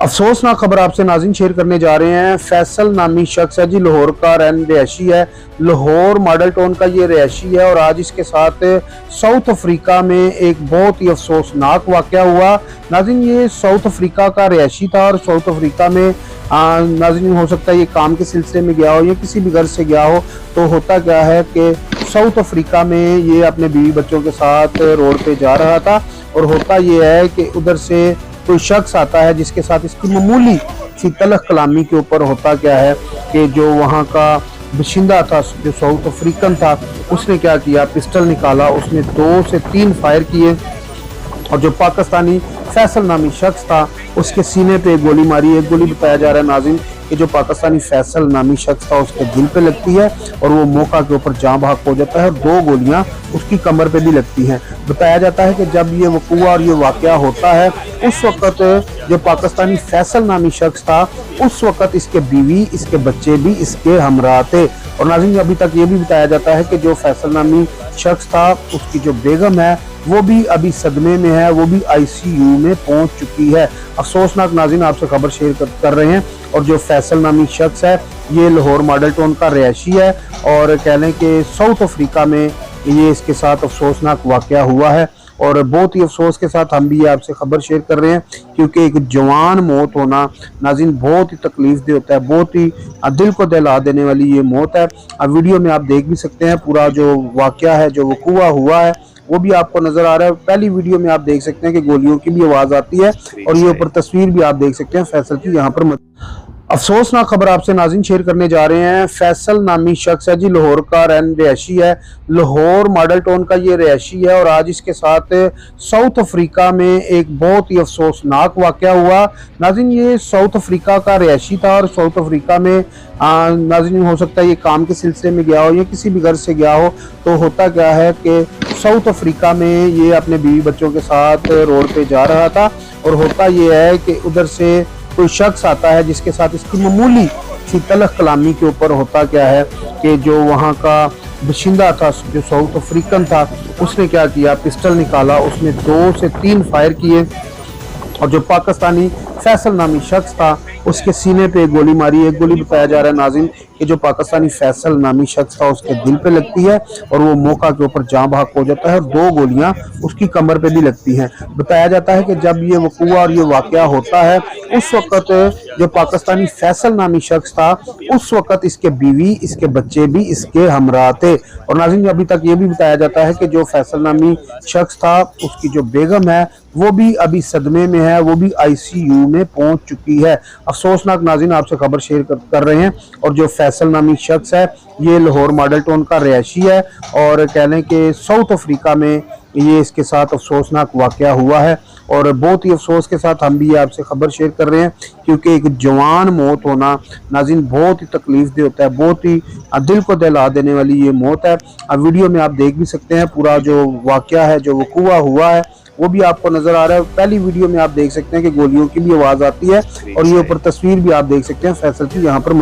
अफसोसनाक खबर आपसे नाज़रीन शेयर करने जा रहे हैं। फैसल नामी शख्स है जी, लाहौर का रिहायशी है। लाहौर मॉडल टाउन का ये रिहायशी है और आज इसके साथ साउथ अफ्रीका में एक बहुत ही अफसोसनाक वाक़या हुआ। नाज़रीन ये साउथ अफ्रीका का रिहायशी था और साउथ अफ्रीका में नाज़रीन हो सकता है ये काम के सिलसिले में गया हो या किसी भी घर से गया हो। तो होता क्या है कि साउथ अफ्रीका में ये अपने बीवी बच्चों के साथ रोड पे जा रहा था और होता ये है कि उधर से कोई शख्स आता है जिसके साथ इसकी मामूली सी तलख कलामी के ऊपर होता क्या है कि जो वहाँ का बशिंदा था, जो साउथ अफ्रीकन था, उसने क्या किया, पिस्टल निकाला, उसने 2 से 3 फायर किए और जो पाकिस्तानी फैसल नामी शख्स था उसके सीने पे गोली मारी। एक गोली बताया जा रहा है नाज़रीन कि जो पाकिस्तानी फैसल नामी शख्स था उसके दिल पे लगती है और वो मौका के ऊपर जाँ बहक हो जाता है और 2 गोलियां उसकी कमर पे भी लगती हैं। बताया जाता है कि जब ये वक़ूआ और ये वाक़या होता है उस वक़्त जो पाकिस्तानी फैसल नामी शख्स था उस वक़्त इसके बीवी, इसके बच्चे भी इसके हमरा थे। और नाज़रीन अभी तक ये भी बताया जाता है कि जो फैसल नामी शख्स था उसकी जो बेगम है वो भी अभी सदमे में है, वो भी ICU में पहुंच चुकी है। अफसोसनाक नाज़रीन आपसे खबर शेयर कर रहे हैं। और जो फैसल नामी शख्स है ये लाहौर मॉडल टाउन का रिहायशी है और कह लें कि साउथ अफ्रीका में ये इसके साथ अफसोसनाक वाक़या हुआ है और बहुत ही अफसोस के साथ हम भी ये आपसे खबर शेयर कर रहे हैं क्योंकि एक जवान मौत होना नाज़रीन बहुत ही तकलीफ दे होता है, बहुत ही दिल को दहला देने वाली ये मौत है। अब वीडियो में आप देख भी सकते हैं पूरा जो वाक़या है, जो वक़ूआ हुआ है वो भी आपको नजर आ रहा है। पहली वीडियो में आप देख सकते हैं कि गोलियों की भी आवाज आती है और ये ऊपर तस्वीर भी आप देख सकते हैं फैसल की यहाँ पर। अफसोसनाक खबर आपसे नाज़रीन शेयर करने जा रहे हैं। फैसल नामी शख्स है जी, लाहौर का रिहायशी है। लाहौर मॉडल टाउन का ये रिहायशी है और आज इसके साथ साउथ अफ्रीका में एक बहुत ही अफसोसनाक वाक़या हुआ। नाज़रीन ये साउथ अफ्रीका का रिहायशी था और साउथ अफ्रीका में नाज़रीन हो सकता है ये काम के सिलसिले में गया हो या किसी भी घर से गया हो। तो होता क्या है कि साउथ अफ्रीका में ये अपने बीवी बच्चों के साथ रोड पे जा रहा था और होता ये है कि उधर से कोई शख्स आता है जिसके साथ इसकी मामूली सी तलख कलामी के ऊपर होता क्या है कि जो वहाँ का बशिंदा था, जो साउथ अफ्रीकन था, उसने क्या किया, पिस्टल निकाला, उसने 2 से 3 फायर किए और जो पाकिस्तानी फैसल नामी शख्स था उसके सीने पे गोली मारी। एक गोली बताया जा रहा है नाज़रीन कि जो पाकिस्तानी फैसल नामी शख्स था उसके दिल पे लगती है और वो मौका के ऊपर जाँ बहक हो जाता है और 2 गोलियां उसकी कमर पे भी लगती हैं। बताया जाता है कि जब ये वक़ूआ और ये वाक़या होता है उस वक़्त जो पाकिस्तानी फैसल नामी शख्स था उस वक़्त इसके बीवी, इसके बच्चे भी इसके हमरा थे। और नाज़रीन अभी तक ये भी बताया जाता है कि जो फैसल नामी शख्स था उसकी जो बेगम है वो भी अभी सदमे में है, वो भी ICU में पहुंच चुकी है। अफसोसनाक नाज़रीन आपसे खबर शेयर कर रहे हैं। और जो फैसल नामी शख्स है ये लाहौर मॉडल टाउन का रिहायशी है और कह लें कि साउथ अफ्रीका में ये इसके साथ अफसोसनाक वाक़या हुआ है और बहुत ही अफसोस के साथ हम भी ये आपसे खबर शेयर कर रहे हैं क्योंकि एक जवान मौत होना नाज़रीन बहुत ही तकलीफ दे होता है, बहुत ही दिल को दहला देने वाली ये मौत है। अब वीडियो में आप देख भी सकते हैं पूरा जो वाक़या है, जो वक़ूआ हुआ है वो भी आपको नजर आ रहा है। पहली वीडियो में आप देख सकते हैं कि गोलियों की भी आवाज आती है और ये ऊपर तस्वीर भी आप देख सकते हैं फैसल की यहाँ पर।